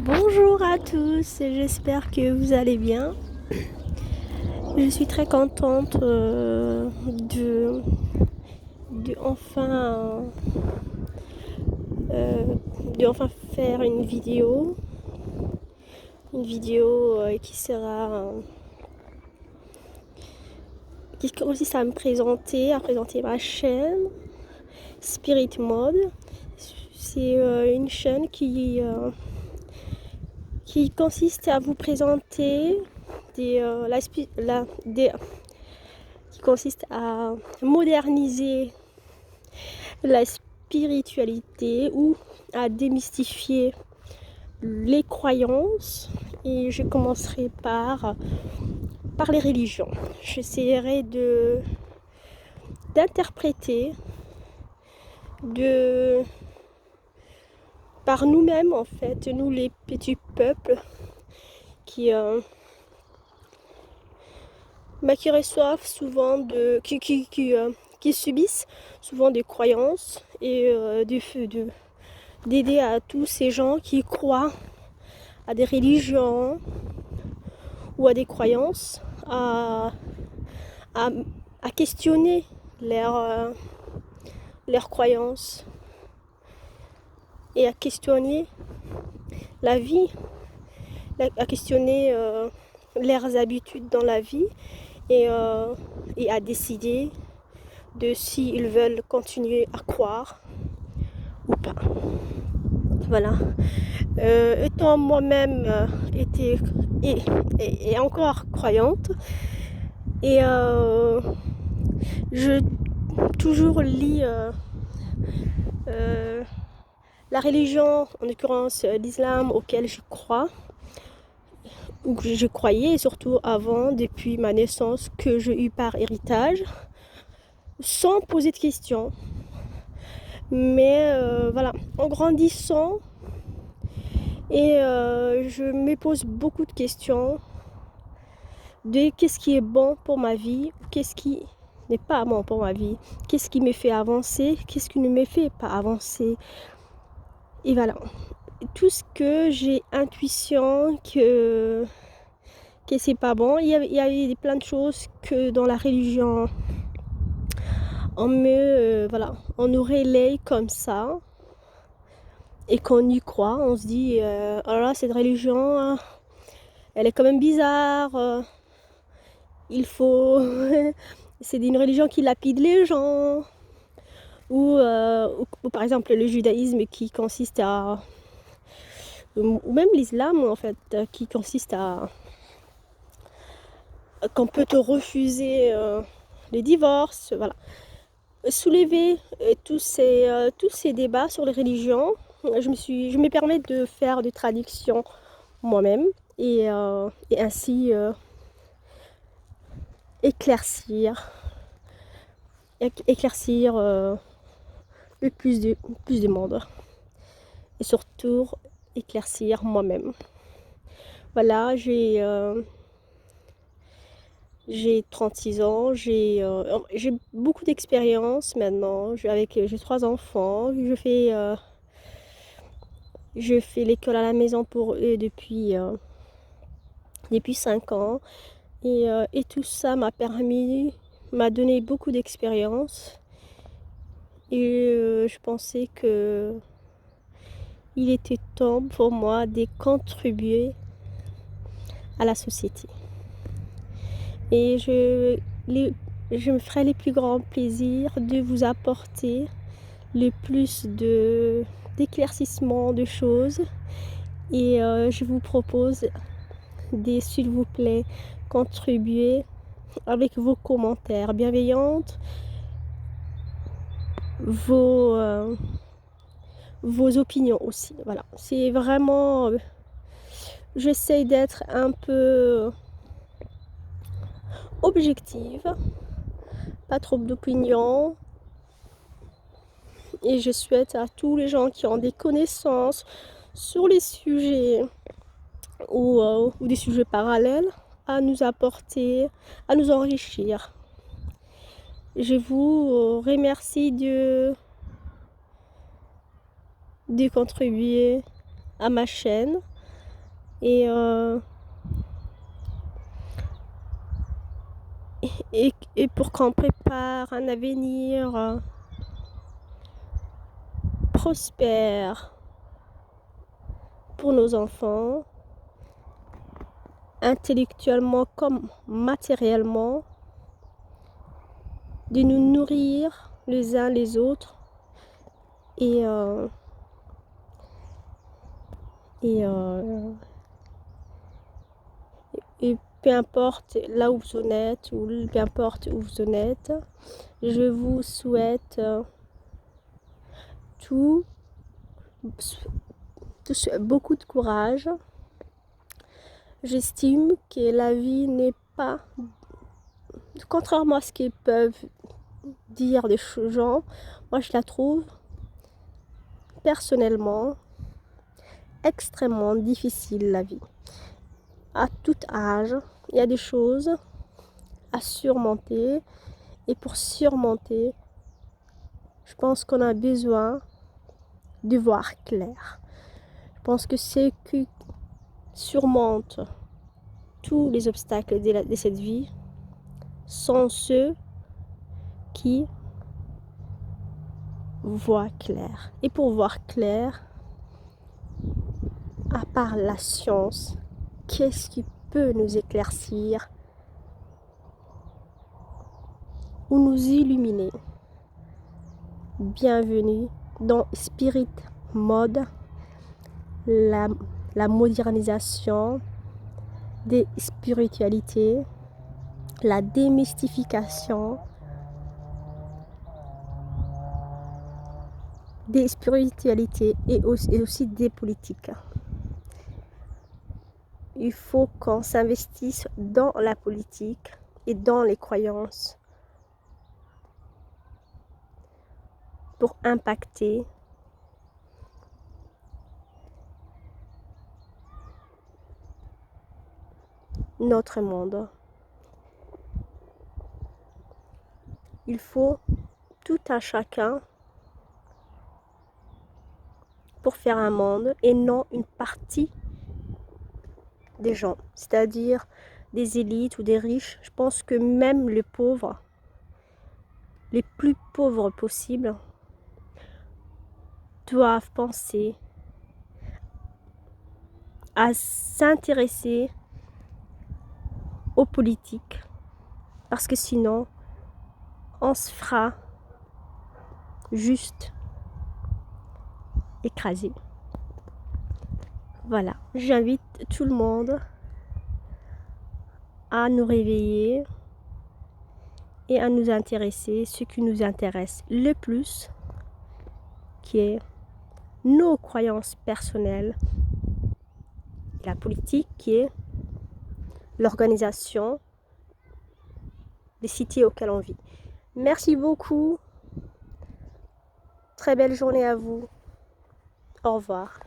Bonjour à tous, j'espère que vous allez bien. Je suis très contente de enfin, euh, de enfin faire une vidéo qui consiste à présenter ma chaîne Spirit Mode. C'est une chaîne qui consiste à vous présenter des, la, spi- la- des, qui consiste à moderniser la spiritualité ou à démystifier les croyances. Et je commencerai par les religions. J'essaierai d'interpréter de par nous-mêmes, en fait, nous les petits peuples qui qui reçoivent souvent qui subissent souvent des croyances et d'aider à tous ces gens qui croient à des religions ou à des croyances à, à questionner leurs croyances et à questionner la vie, à questionner leurs habitudes dans la vie et à décider de s'ils veulent continuer à croire ou pas. Voilà. Étant moi-même et encore croyante, et je toujours lis la religion, en l'occurrence l'islam auquel je crois, ou que je croyais, et surtout avant, depuis ma naissance, que j'ai eu par héritage, sans poser de questions. Mais voilà, en grandissant, et je me pose beaucoup de questions de qu'est-ce qui est bon pour ma vie, qu'est-ce qui n'est pas bon pour ma vie, qu'est-ce qui me fait avancer, qu'est-ce qui ne me fait pas avancer. Et voilà, tout ce que j'ai intuition que c'est pas bon. Il y avait plein de choses que dans la religion on nous relaye comme ça et qu'on y croit. On se dit oh là là, cette religion hein, elle est quand même bizarre, il faut c'est une religion qui lapide les gens, ou par exemple le judaïsme qui consiste à, ou même l'islam en fait, qui consiste à qu'on peut te refuser les divorces. Voilà, soulever tous ces débats sur les religions. Je me permets de faire des traductions moi-même et ainsi éclaircir le plus de monde et surtout éclaircir moi-même. Voilà, j'ai 36 ans, j'ai beaucoup d'expérience maintenant. J'ai 3 enfants, je fais l'école à la maison pour eux depuis 5 ans. Et tout ça m'a donné beaucoup d'expérience. Et je pensais que il était temps pour moi de contribuer à la société. Et je me ferai les plus grands plaisirs de vous apporter le plus d'éclaircissements de choses. Et je vous propose de, s'il vous plaît, contribuer avec vos commentaires bienveillants, vos opinions aussi. Voilà, c'est vraiment... j'essaie d'être un peu objective, pas trop d'opinions. Et je souhaite à tous les gens qui ont des connaissances sur les sujets ou des sujets parallèles à nous apporter, à nous enrichir. Je vous remercie de contribuer à ma chaîne, et, et pour qu'on prépare un avenir prospère pour nos enfants, intellectuellement comme matériellement, de nous nourrir les uns les autres et, et peu importe là où vous en êtes ou peu importe où vous en êtes, je vous souhaite beaucoup de courage. J'estime que la vie n'est pas, contrairement à ce qu'ils peuvent dire des gens, moi je la trouve personnellement extrêmement difficile, la vie. À tout âge, il y a des choses à surmonter, et pour surmonter, je pense qu'on a besoin de voir clair. Je pense que ce qui surmonte tous les obstacles de cette vie sont ceux qui voient clair. Et pour voir clair, à part la science, qu'est-ce qui peut nous éclaircir ou nous illuminer? Bienvenue dans Spirit Mode, la modernisation des spiritualités, la démystification des spiritualités et aussi des politiques. Il faut qu'on s'investisse dans la politique et dans les croyances pour impacter notre monde. Il faut tout un chacun pour faire un monde et non une partie des gens, c'est-à-dire des élites ou des riches. Je pense que même les pauvres, les plus pauvres possibles, doivent penser à s'intéresser aux politiques, parce que sinon on se fera juste écraser. Voilà, j'invite tout le monde à nous réveiller et à nous intéresser ce qui nous intéresse le plus, qui est nos croyances personnelles, et la politique qui est l'organisation des cités auxquelles on vit. Merci beaucoup. Très belle journée à vous. Au revoir.